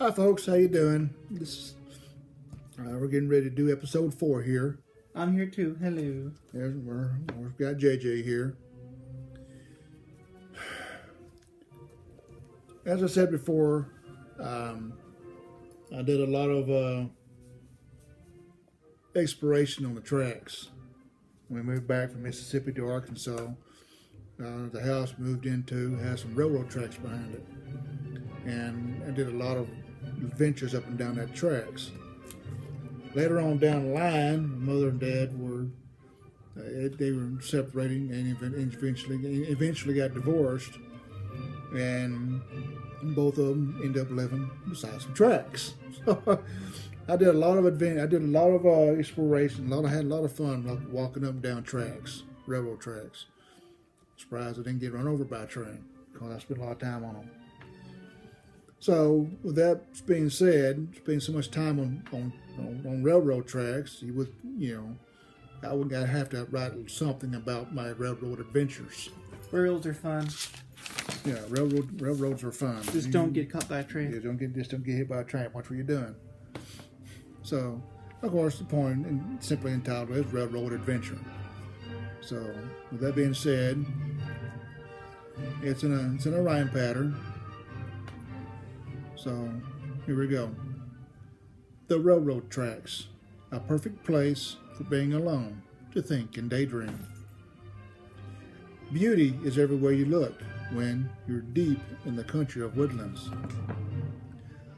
Hi folks, how you doing? We're getting ready to do episode 4 here. I'm here too. Hello. We've got JJ here. As I said before, I did a lot of exploration on the tracks. When we moved back from Mississippi to Arkansas, the house we moved into has some railroad tracks behind it. And I did a lot of adventures up and down that tracks. Later on down the line, my mother and dad were separating and eventually got divorced, and both of them ended up living beside some tracks. So I did a lot of exploration. Had a lot of fun walking up and down tracks, railroad tracks. Surprised I didn't get run over by a train because I spent a lot of time on them. So, with that being said, spending so much time on railroad tracks, I would have to write something about my railroad adventures. Railroads are fun. Yeah, railroads are fun. Just don't get caught by a train. Yeah, don't get hit by a train. Watch what you're doing. So, of course, the point simply entitled is Railroad Adventure. So, with that being said, it's in a rhyme pattern. So, here we go. The railroad tracks, a perfect place for being alone, to think and daydream. Beauty is everywhere you look when you're deep in the country of woodlands.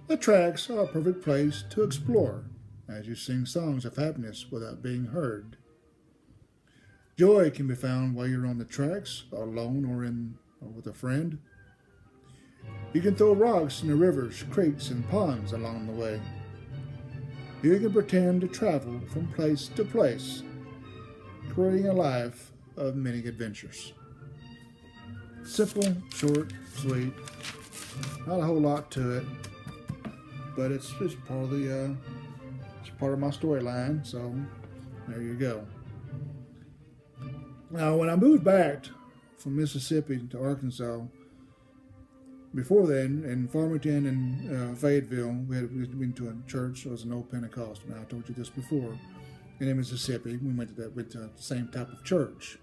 The tracks are a perfect place to explore as you sing songs of happiness without being heard. Joy can be found while you're on the tracks, alone or with a friend. You can throw rocks in the rivers, creeks, and ponds along the way. You can pretend to travel from place to place, creating a life of many adventures. Simple, short, sweet, not a whole lot to it, but it's part of my storyline. So there you go. Now, when I moved back from Mississippi to Arkansas, before then, in Farmington and Fayetteville, we went to a church. It was an old Pentecostal. Now, I told you this before. And in Mississippi, we went to the same type of church.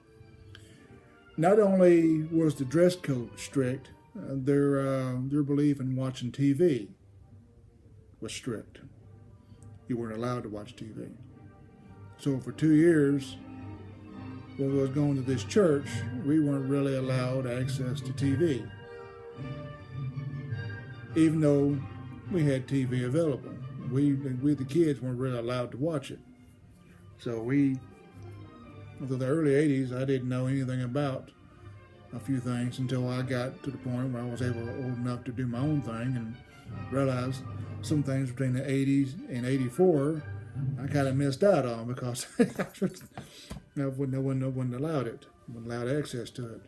Not only was the dress code strict, their belief in watching TV was strict. You weren't allowed to watch TV. So for 2 years, when we was going to this church, we weren't really allowed access to TV. Even though we had TV available, we the kids weren't really allowed to watch it. So through the early 80s, I didn't know anything about a few things until I got to the point where I was old enough to do my own thing and realized some things between the 80s and 84 I kind of missed out on because I wasn't allowed access to it.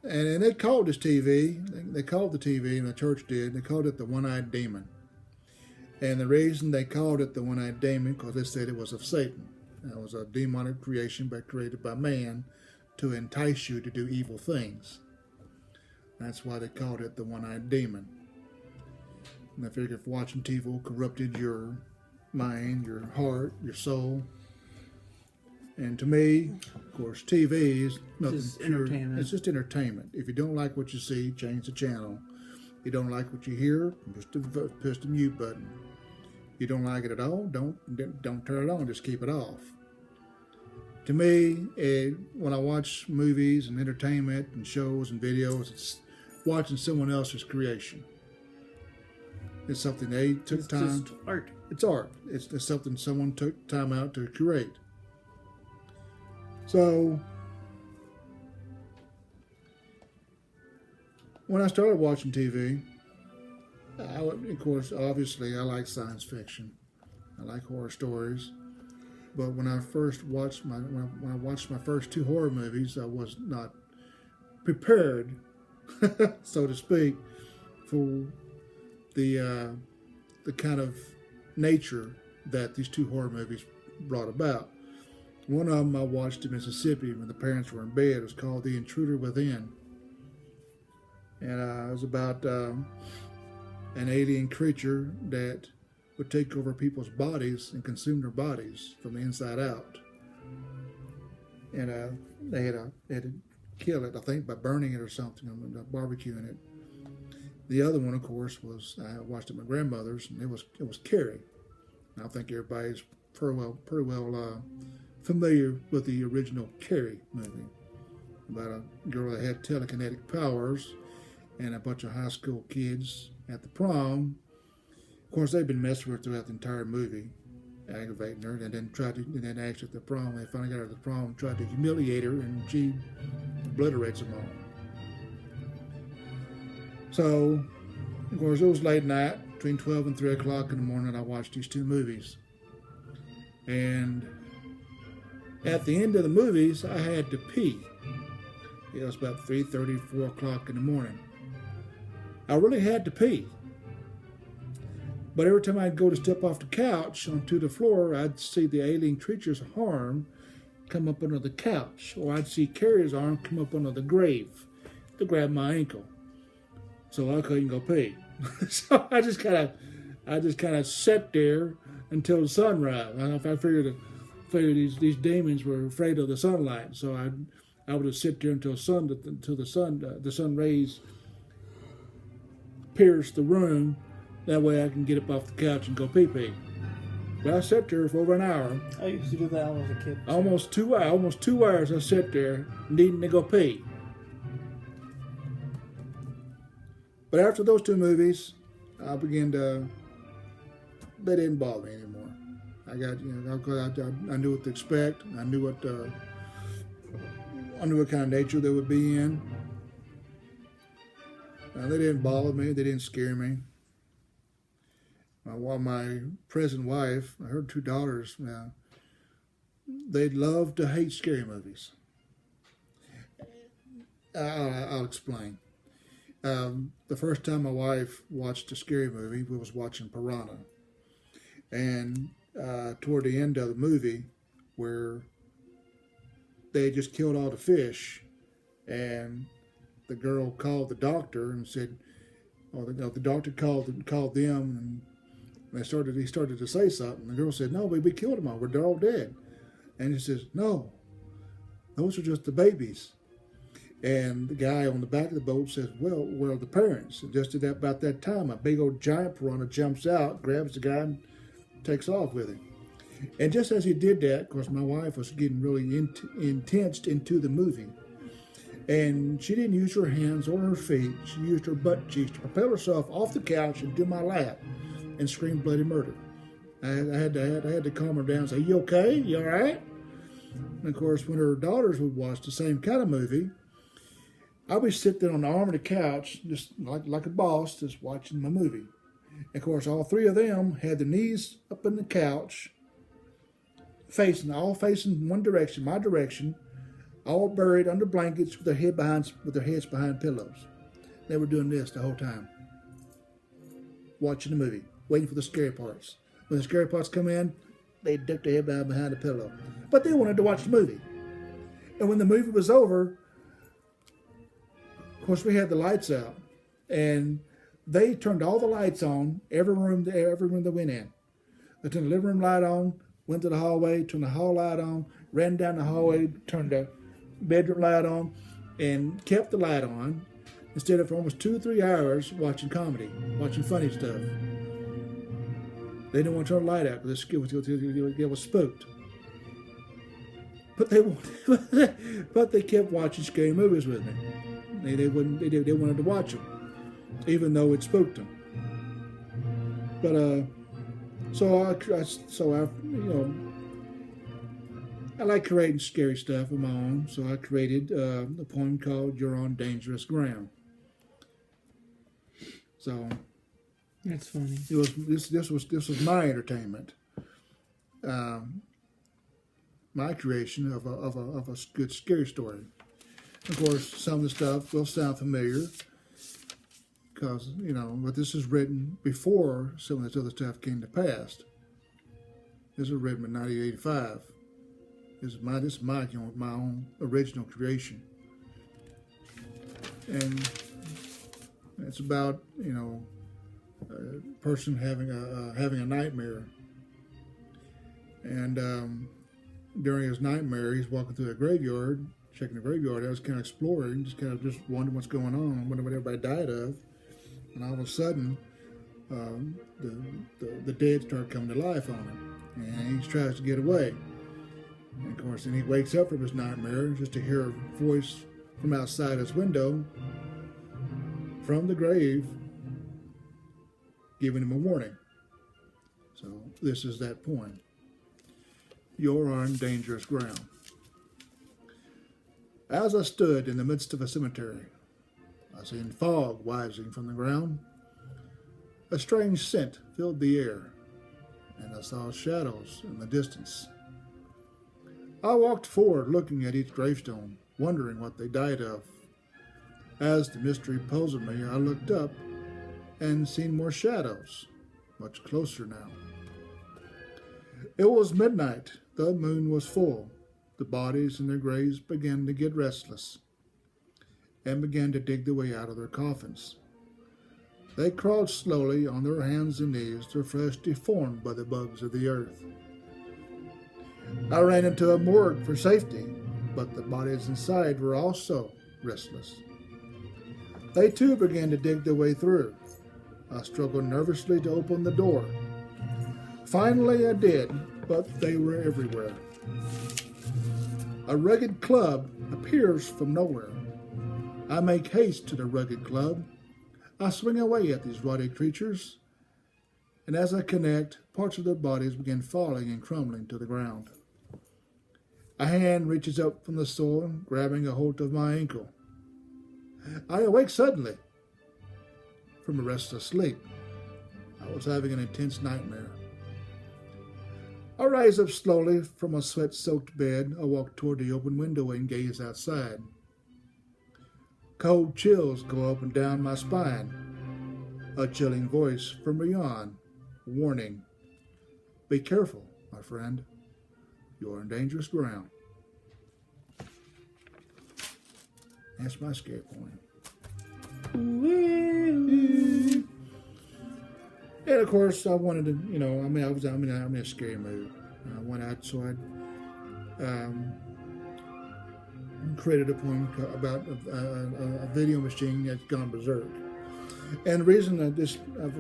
And they called this TV, they called the TV, and the church did, they called it the one-eyed demon. And the reason they called it the one-eyed demon, because they said it was of Satan. It was a demonic creation created by man to entice you to do evil things. That's why they called it the one-eyed demon. And I figured if watching TV corrupted your mind, your heart, your soul. And to me, of course, TV is nothing pure. It's just entertainment. If you don't like what you see, change the channel. If you don't like what you hear, push the mute button. If you don't like it at all, don't turn it on. Just keep it off. To me, when I watch movies and entertainment and shows and videos, it's watching someone else's creation. It's something they took time. It's just art. It's art. It's something someone took time out to create. So, when I started watching TV, of course, obviously, I like science fiction. I like horror stories. But when I watched my first 2 horror movies, I was not prepared, so to speak, for the kind of nature that these 2 horror movies brought about. One of them I watched in Mississippi when the parents were in bed. It was called The Intruder Within. And it was about an alien creature that would take over people's bodies and consume their bodies from the inside out. And they had to kill it, I think, by burning it or something, barbecuing it. The other one, of course, was I watched it at my grandmother's, and it was Carrie. And I think everybody's pretty well familiar with the original Carrie movie about a girl that had telekinetic powers and a bunch of high school kids at the prom. Of course, they've been messing with her throughout the entire movie, aggravating her, and then actually at the prom, they finally got her at the prom, tried to humiliate her, and she obliterates them all. So, of course, it was late night, between 12 and 3 o'clock in the morning, I watched these two movies. And at the end of the movies, I had to pee. It was about 3:30, 4 o'clock in the morning. I really had to pee. But every time I'd go to step off the couch onto the floor, I'd see the alien creature's arm come up under the couch, or I'd see Carrie's arm come up under the grave to grab my ankle. So I couldn't go pee. So I just kind of sat there until the sunrise. I figured these demons were afraid of the sunlight, so I would just sit there until the sun rays pierce the room. That way I can get up off the couch and go pee. But I sat there for over an hour. I used to do that when I was a kid. Almost 2 hours I sat there needing to go pee. But after those two movies, I began to. They didn't bother me anymore. I knew what to expect. I knew what kind of nature they would be in. They didn't bother me. They didn't scare me. While my present wife, her two daughters, they love to hate scary movies. I'll explain. The first time my wife watched a scary movie, we was watching Piranha. And toward the end of the movie, where they just killed all the fish, and the girl called the doctor and said, the doctor called them, and he started to say something. The girl said, "No, we killed them all. They're all dead." And he says, "No, those are just the babies." And the guy on the back of the boat says, "Well, where are the parents?" And just about that time, a big old giant piranha jumps out, grabs the guy, and takes off with him. And just as he did that, of course, my wife was getting really intense into the movie. And she didn't use her hands or her feet. She used her butt cheeks to propel herself off the couch into my lap and scream bloody murder. I had to calm her down and say, "You okay? You all right?" And of course, when her daughters would watch the same kind of movie, I would sit there on the arm of the couch, just like a boss, just watching my movie. And of course, all three of them had their knees up in the couch, facing one direction, my direction, all buried under blankets with their heads behind pillows. They were doing this the whole time, watching the movie, waiting for the scary parts. When the scary parts come in, they duck their head behind the pillow. But they wanted to watch the movie. And when the movie was over, of course, we had the lights out, and they turned all the lights on, every room they went in. They turned the living room light on, went to the hallway, turned the hall light on, ran down the hallway, turned the bedroom light on, and kept the light on instead of for almost 2 or 3 hours watching comedy, watching funny stuff. They didn't want to turn the light out because they was spooked. But they kept watching scary movies with me. They wanted to watch them, even though it spooked them. But I like creating scary stuff of my own. So I created a poem called "You're on Dangerous Ground." So that's funny. This was my entertainment, my creation of a good scary story. Of course, some of the stuff will sound familiar because, but this is written before some of this other stuff came to pass. This was written in 1985. This is my own original creation. And it's about, a person having a nightmare. And during his nightmare, he's walking through a graveyard, checking the graveyard. I was kind of exploring, just wondering what's going on, wondering what everybody died of. And all of a sudden, the dead start coming to life on him, and he tries to get away. And of course, then he wakes up from his nightmare just to hear a voice from outside his window, from the grave, giving him a warning. So this is that point. You're on dangerous ground. As I stood in the midst of a cemetery, I seen fog rising from the ground. A strange scent filled the air, and I saw shadows in the distance. I walked forward, looking at each gravestone, wondering what they died of. As the mystery puzzled me, I looked up and seen more shadows, much closer now. It was midnight. The moon was full. The bodies in their graves began to get restless and began to dig their way out of their coffins. They crawled slowly on their hands and knees, their flesh deformed by the bugs of the earth. I ran into a morgue for safety, but the bodies inside were also restless. They too began to dig their way through. I struggled nervously to open the door. Finally I did, but they were everywhere. A rugged club appears from nowhere. I make haste to the rugged club. I swing away at these rotted creatures, and as I connect, parts of their bodies begin falling and crumbling to the ground. A hand reaches up from the soil, grabbing a hold of my ankle. I awake suddenly from a restless sleep. I was having an intense nightmare. I rise up slowly from a sweat-soaked bed. I walk toward the open window and gaze outside. Cold chills go up and down my spine. A chilling voice from beyond, warning, "Be careful, my friend. You're on dangerous ground." That's my scare point. And of course, I wanted to, I'm in a scary mood. I went out, so I created a poem about a video machine that's gone berserk. And the reason that I've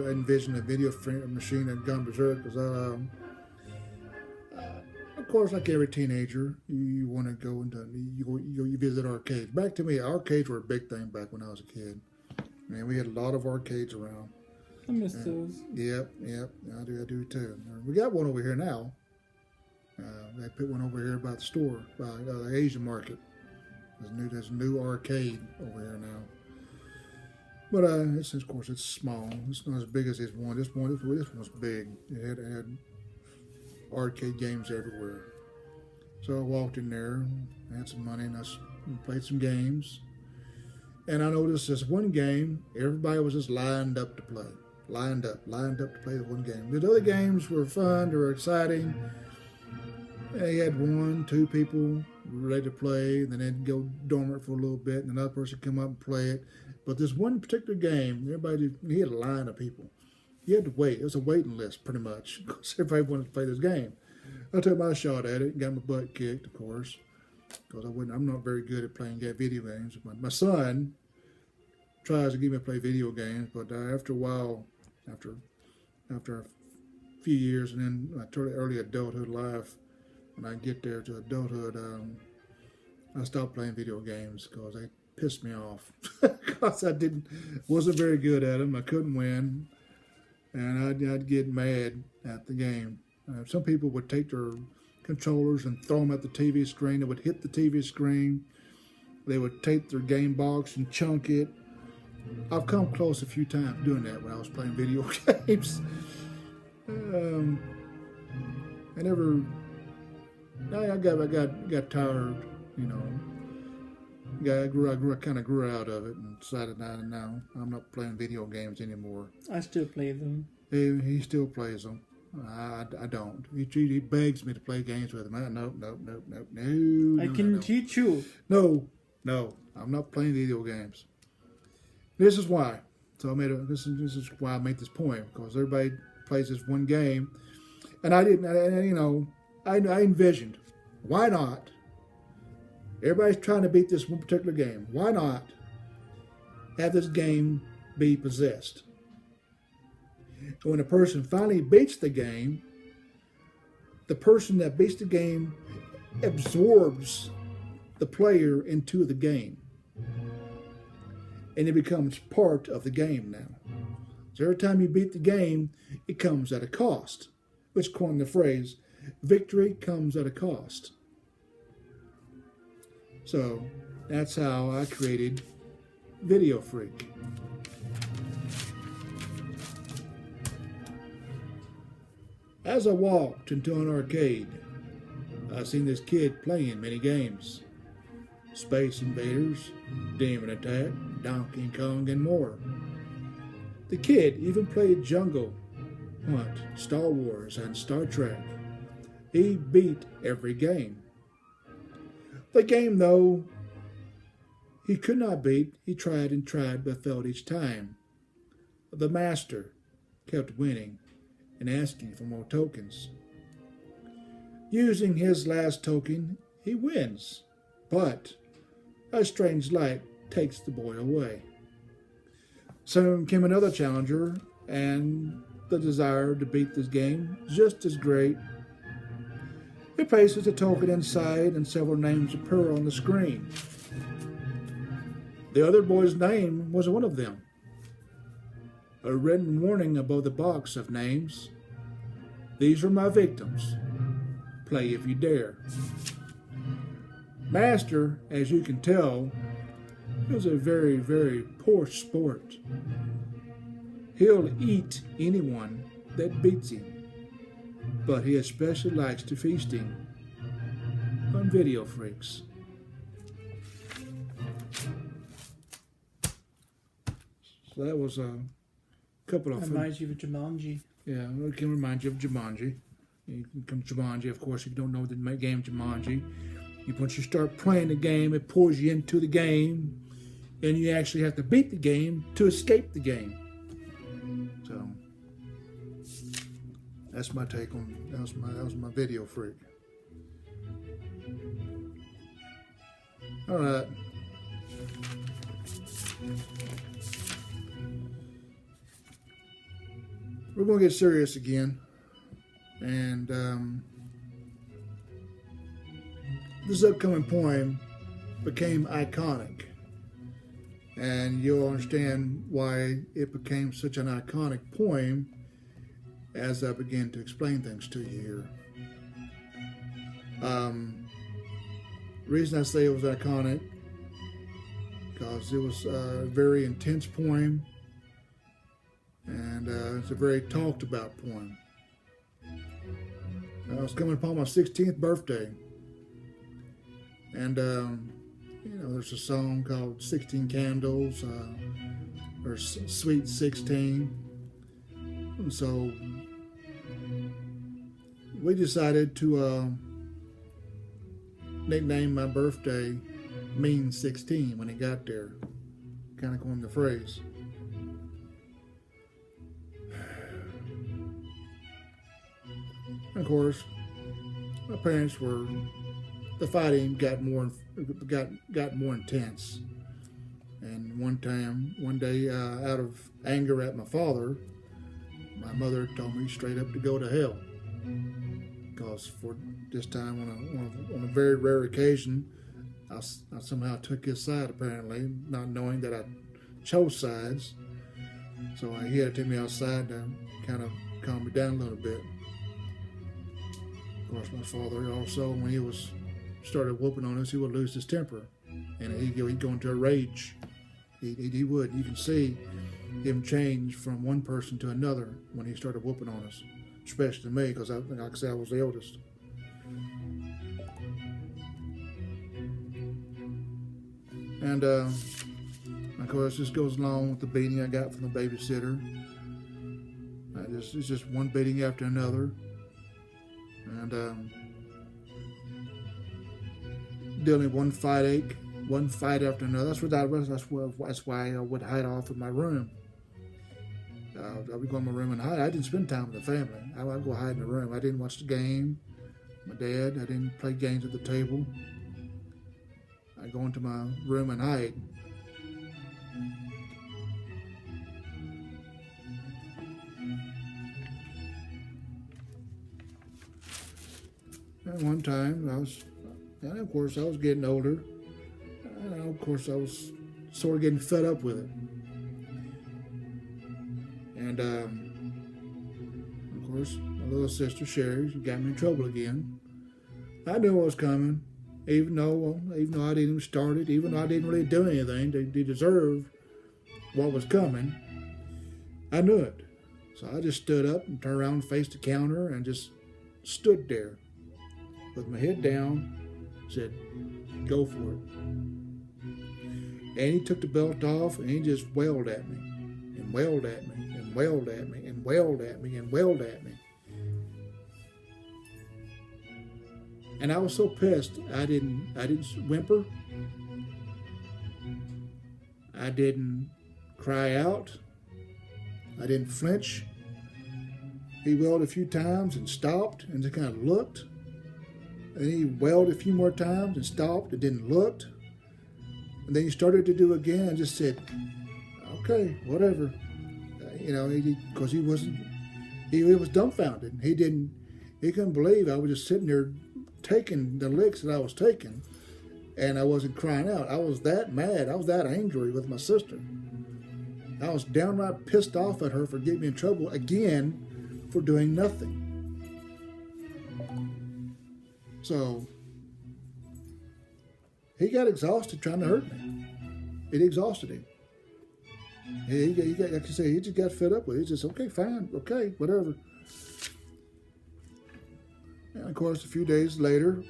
envisioned a video machine that gone berserk is, of course, like every teenager, you want to go into you visit arcades. Back to me, arcades were a big thing back when I was a kid. Man, we had a lot of arcades around. I miss those. Yep, I do too. We got one over here now. They put one over here by the store, by the Asian market. There's a new arcade over here now. But of course, it's small. It's not as big as this one. This one's big. It had arcade games everywhere. So I walked in there, had some money, and I played some games. And I noticed this one game, everybody was just lined up to play. Lined up to play the one game. The other games were fun, they were exciting. They had 1-2 people ready to play, and then they'd go dormant for a little bit, and another person come up and play it. But this one particular game, he had a line of people. You had to wait. It was a waiting list, pretty much, because everybody wanted to play this game. I took my shot at it and got my butt kicked, of course, because I'm not very good at playing video games. My son tries to get me to play video games, but after a while, after a few years, and then my early adulthood life, when I get there to adulthood, I stopped playing video games because they pissed me off. Because I wasn't very good at them. I couldn't win, and I'd get mad at the game. Some people would take their controllers and throw them at the TV screen. They would hit the TV screen. They would take their game box and chunk it. I've come close a few times doing that when I was playing video games. I got tired, I kind of grew out of it and decided now I'm not playing video games anymore. I still play them. He still plays them. I don't. He begs me to play games with him. No. I can teach you. No, I'm not playing video games. This is why. So this is why I made this point, because everybody plays this one game, and I envisioned, why not? Everybody's trying to beat this one particular game. Why not have this game be possessed? And when a person finally beats the game, the person that beats the game absorbs the player into the game. And it becomes part of the game now. So every time you beat the game, it comes at a cost, which coined the phrase, victory comes at a cost. So that's how I created Video Freak. As I walked into an arcade, I seen this kid playing many games. Space Invaders, Demon Attack, Donkey Kong, and more. The kid even played Jungle Hunt, Star Wars, and Star Trek. He beat every game. The game, though, he could not beat. He tried and tried, but failed each time. The master kept winning and asking for more tokens. Using his last token, he wins, but a strange light takes the boy away. Soon came another challenger, and the desire to beat this game just as great. He places a token inside, and several names appear on the screen. The other boy's name was one of them. A written warning above the box of names. These are my victims. Play if you dare. Master, as you can tell, is a very, very poor sport. He'll eat anyone that beats him, but he especially likes to feasting on video freaks. So that was a couple of... Reminds you of Jumanji. Yeah, it can remind you of Jumanji. You can come Jumanji, of course, if you don't know the game Jumanji. Once you start playing the game, it pulls you into the game, and you actually have to beat the game to escape the game. So that's my take on that was my Video Freak. All right. We're going to get serious again, and this upcoming poem became iconic, and you'll understand why it became such an iconic poem as I begin to explain things to you here. The reason I say it was iconic, because it was a very intense poem, and it's a very talked about poem. I was coming upon my 16th birthday, and there's a song called 16 Candles, or Sweet 16. And so we decided to nickname my birthday Mean 16 when it got there. Kind of coined the phrase. Of course, my parents were... The fighting got more intense, and one day, out of anger at my father, my mother told me straight up to go to hell. Because for this time, on a very rare occasion, I somehow took his side, apparently, not knowing that I chose sides. So he had to take me outside to kind of calm me down a little bit. Of course, my father also, when he started whooping on us, he would lose his temper, and he'd go into a rage. He would. You can see him change from one person to another when he started whooping on us, especially me, because like I said, I was the eldest. And of course, this goes along with the beating I got from the babysitter. It's just one beating after another, and dealing with one fight ache one fight after another. That's why I would hide off in my room. I would go in my room and hide. I didn't spend time with the family. I would go hide in the room. I didn't watch the game. My dad. I didn't play games at the table. I go into my room and hide. And one time and of course I was getting older. And of course I was sort of getting fed up with it. And of course my little sister Sherry, she got me in trouble again. I knew what was coming, even though I didn't even start it, even though I didn't really do anything to deserve what was coming. I knew it. So I just stood up and turned around and faced the counter and just stood there with my head down, said, "Go for it." And he took the belt off and he just wailed at me and wailed at me and wailed at me and wailed at me and wailed at me. And I was so pissed. I didn't whimper. I didn't cry out. I didn't flinch. He wailed a few times and stopped and just kind of looked. And he wailed a few more times and stopped and then looked. And then he started to do again and just said, "Okay, whatever." Because he was dumbfounded. He couldn't believe I was just sitting there taking the licks that I was taking, and I wasn't crying out. I was that mad. I was that angry with my sister. I was downright pissed off at her for getting me in trouble again for doing nothing. So he got exhausted trying to hurt me. It exhausted him. He got, like you say, he just got fed up with it. He just, okay, fine, okay, whatever. And of course, a few days later,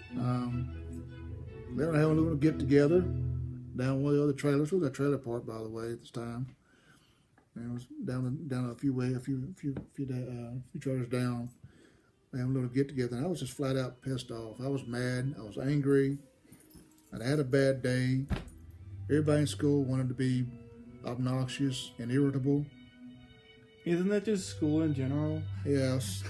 they were having a little get together down one of the other trailers. It was a trailer park, by the way, at this time. And it was down a few trailers down. They had a little get together, and I was just flat out pissed off. I was mad. I was angry. I'd had a bad day. Everybody in school wanted to be obnoxious and irritable. Isn't that just school in general? Yes.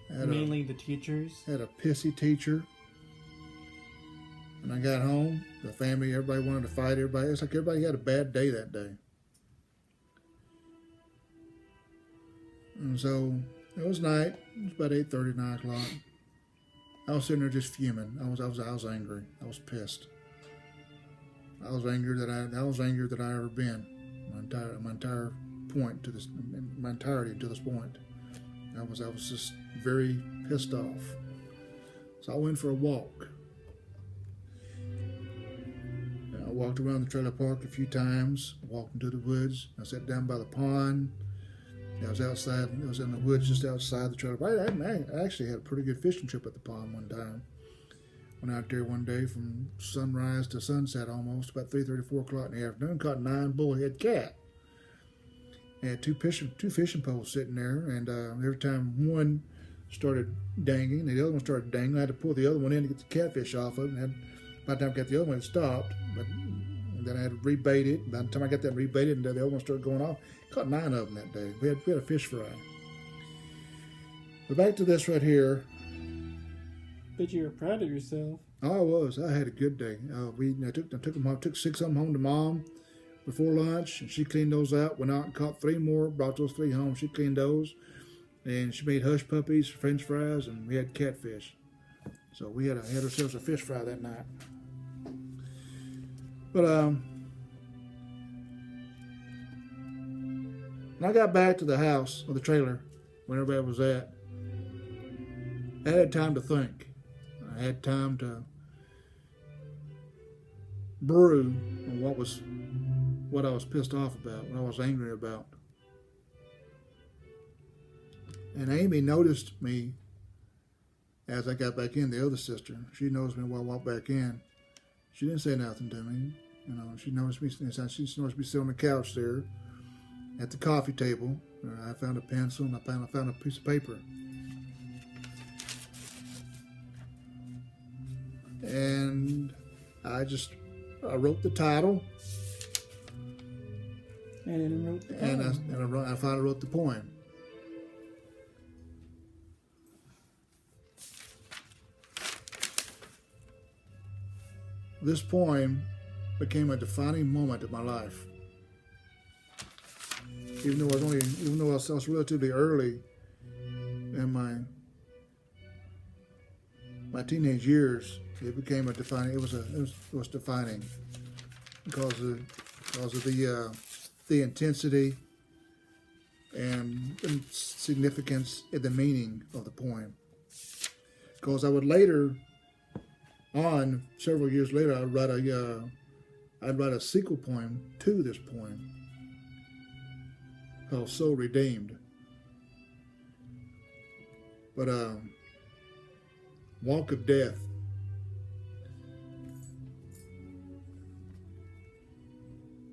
Mainly the teachers. Had a pissy teacher. When I got home, the family, everybody wanted to fight everybody. It's like everybody had a bad day that day. And so it was night. It was about 8:30, 9 o'clock. I was sitting there just fuming. I was angry. I was pissed. I was angrier than I ever been. My entire point to this, my entirety to this point. I was just very pissed off. So I went for a walk. I walked around the trailer park a few times, walked into the woods. I sat down by the pond. I was outside. I was in the woods just outside the trailer park. I actually had a pretty good fishing trip at the pond one time. Went out there one day from sunrise to sunset almost, about 3:30, 4 o'clock in the afternoon. Caught 9 bullhead cat. I had two fishing poles sitting there, and every time one started dangling, the other one started dangling. I had to pull the other one in to get the catfish off of it. And by the time I got the other one, it stopped. And then I had to rebait it. By the time I got that rebaited, and the other one started going off, caught 9 of them that day. We had a fish fry. But back to this right here. Bet you were proud of yourself. Oh, I was. I had a good day. I took them home. Took 6 of them home to Mom before lunch, and she cleaned those out. Went out and caught 3 more. Brought those 3 home. She cleaned those, and she made hush puppies, French fries, and we had catfish. So we had ourselves a fish fry that night. But when I got back to the house or the trailer, when everybody was at, I had time to think. I had time to brew on what I was pissed off about, what I was angry about. And Amy noticed me as I got back in, the other sister. She noticed me while I walked back in. She didn't say nothing to me. She noticed me. She noticed me sitting on the couch there at the coffee table. I found a pencil and I found a piece of paper. And I wrote the title, And then wrote the and I finally wrote the poem. This poem became a defining moment of my life. Even though I was relatively early in my teenage years, it became a defining. It was defining because of the intensity and significance and the meaning of the poem. Because I would later on, several years later, I'd write a sequel poem to this poem called "So Redeemed." But Walk of Death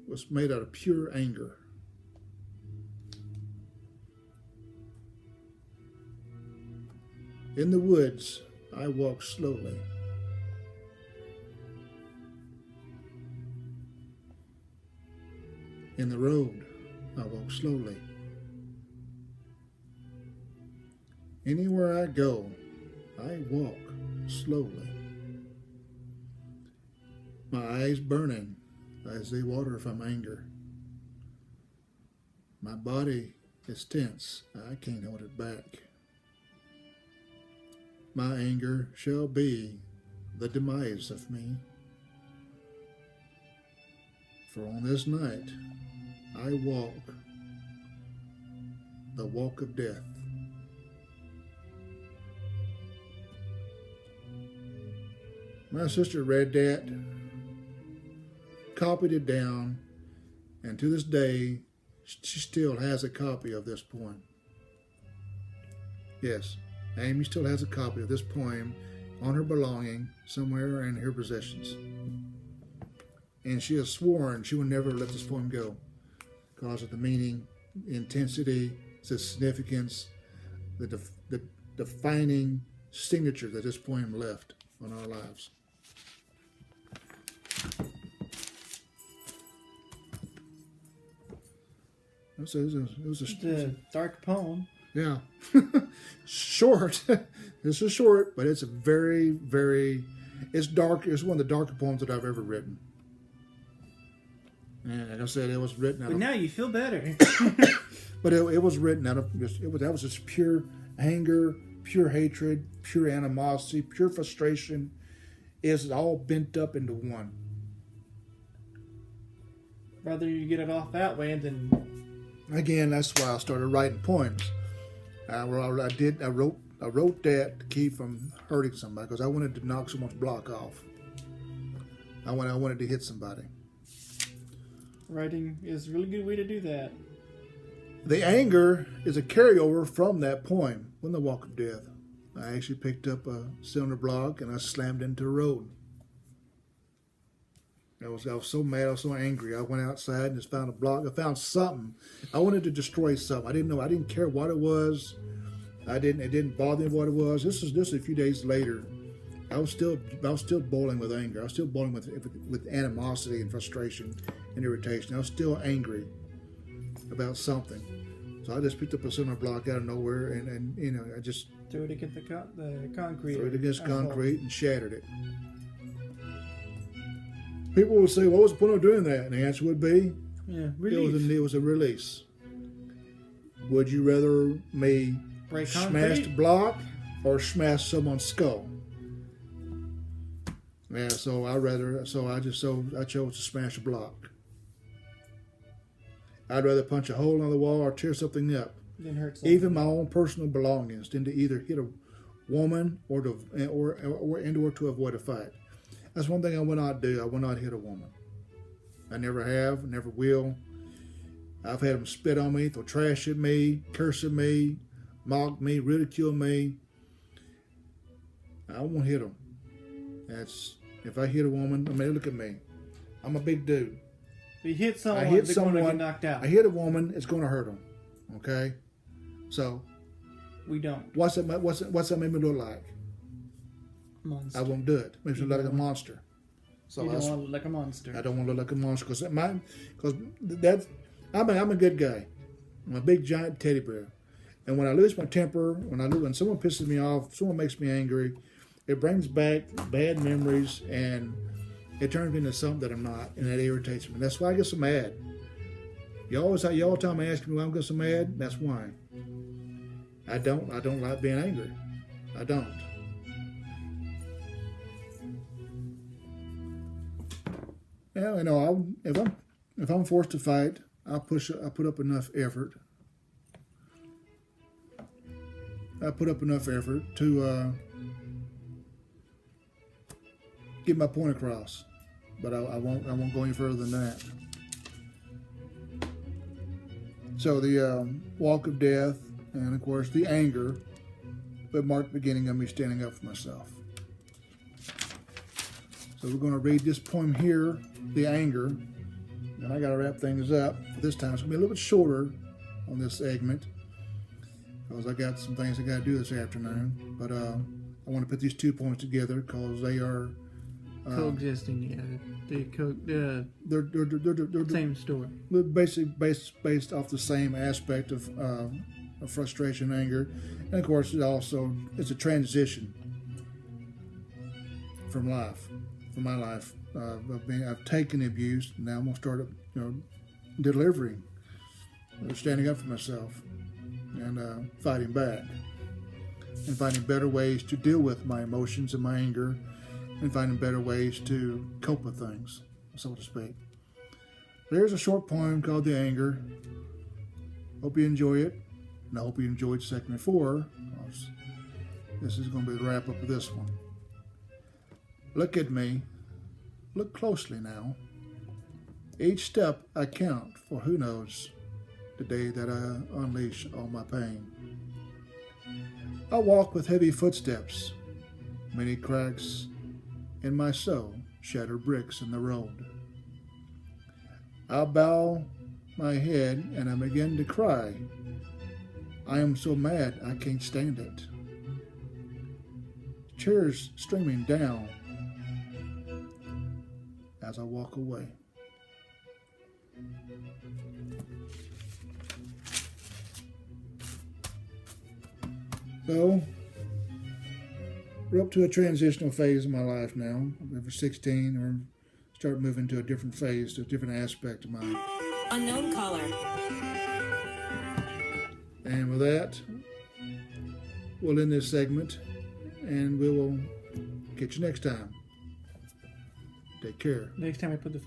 was made out of pure anger. In the woods, I walked slowly. In the road, I walk slowly. Anywhere I go, I walk slowly. My eyes burning as they water from anger. My body is tense, I can't hold it back. My anger shall be the demise of me. For on this night, I walk the walk of death. My sister read that, copied it down, and to this day, she still has a copy of this poem. Yes, Amy still has a copy of this poem on her belonging somewhere in her possessions. And she has sworn she will never let this poem go because of the meaning, intensity, the significance, the defining signature that this poem left on our lives. It was a dark poem. Yeah. Short. This is short, but it's a very, very, it's dark. It's one of the darker poems that I've ever written. And like I said, it was written out But now you feel better. But it was written out of that was just pure anger, pure hatred, pure animosity, pure frustration. It's all bent up into one. Rather you get it off that way than. Again, that's why I started writing poems. I wrote that to keep from hurting somebody because I wanted to knock someone's block off. I wanted to hit somebody. Writing is a really good way to do that. The anger is a carryover from that poem, from the Walk of Death. I actually picked up a cylinder block and I slammed into the road. I was so mad, I was so angry. I went outside and just found a block. I found something. I wanted to destroy something. I didn't know. I didn't care what it was. It didn't bother me what it was. This was a few days later. I was still boiling with anger. I was still boiling with animosity and frustration and irritation. I was still angry about something. So I just picked up a cylinder block out of nowhere and I just threw it against the concrete. Threw it against concrete and shattered it. People would say, "What was the point of doing that?" And the answer would be, relief. It was a release. Would you rather me break smash the block or smash someone's skull? Yeah, I chose to smash a block. I'd rather punch a hole in the wall or tear something up, than hurt someone. even my own personal belongings, than to either hit a woman or to avoid a fight. That's one thing I will not do. I will not hit a woman. I never have, never will. I've had them spit on me, throw trash at me, curse at me, mock me, ridicule me. I won't hit them. If I hit a woman, look at me. I'm a big dude. If you hit someone, they're going to get knocked out. I hit a woman, it's going to hurt them. Okay? So. We don't. What's that make me look like? Monster. I won't do it. Makes me look like a monster. So you don't want to look like a monster. I don't want to look like a monster because I'm a good guy. I'm a big giant teddy bear, and when I lose my temper, when someone pisses me off, someone makes me angry, it brings back bad memories and it turns me into something that I'm not, and that irritates me. That's why I get so mad. Y'all time asking me why I'm getting so mad. That's why. I don't like being angry. I don't. Yeah, if I'm forced to fight, I put up enough effort. I put up enough effort to get my point across, but I won't go any further than that. So the walk of death, and of course the anger, but marked the beginning of me standing up for myself. So we're going to read this poem here, The Anger, and I got to wrap things up. This time it's going to be a little bit shorter on this segment because I got some things I got to do this afternoon. But I want to put these two poems together because they are coexisting. Yeah, they're same story. Basically based off the same aspect of frustration, anger, and of course it's a transition from my life. I've taken the abuse. Now I'm gonna start, delivering, standing up for myself, and fighting back, and finding better ways to deal with my emotions and my anger, and finding better ways to cope with things, so to speak. There's a short poem called The Anger. Hope you enjoy it, and I hope you enjoyed segment 4. This is going to be the wrap up of this one. Look at me. Look closely now. Each step I count, for who knows the day that I unleash all my pain. I walk with heavy footsteps, many cracks in my soul, shattered bricks in the road. I bow my head and I begin to cry. I am so mad I can't stand it. Tears streaming down as I walk away. So, we're up to a transitional phase in my life now. I'm over 16, or start moving to a different phase, to a different aspect of mine. Unknown caller. And with that, we'll end this segment, and we will catch you next time. Take care. Next time I put the phone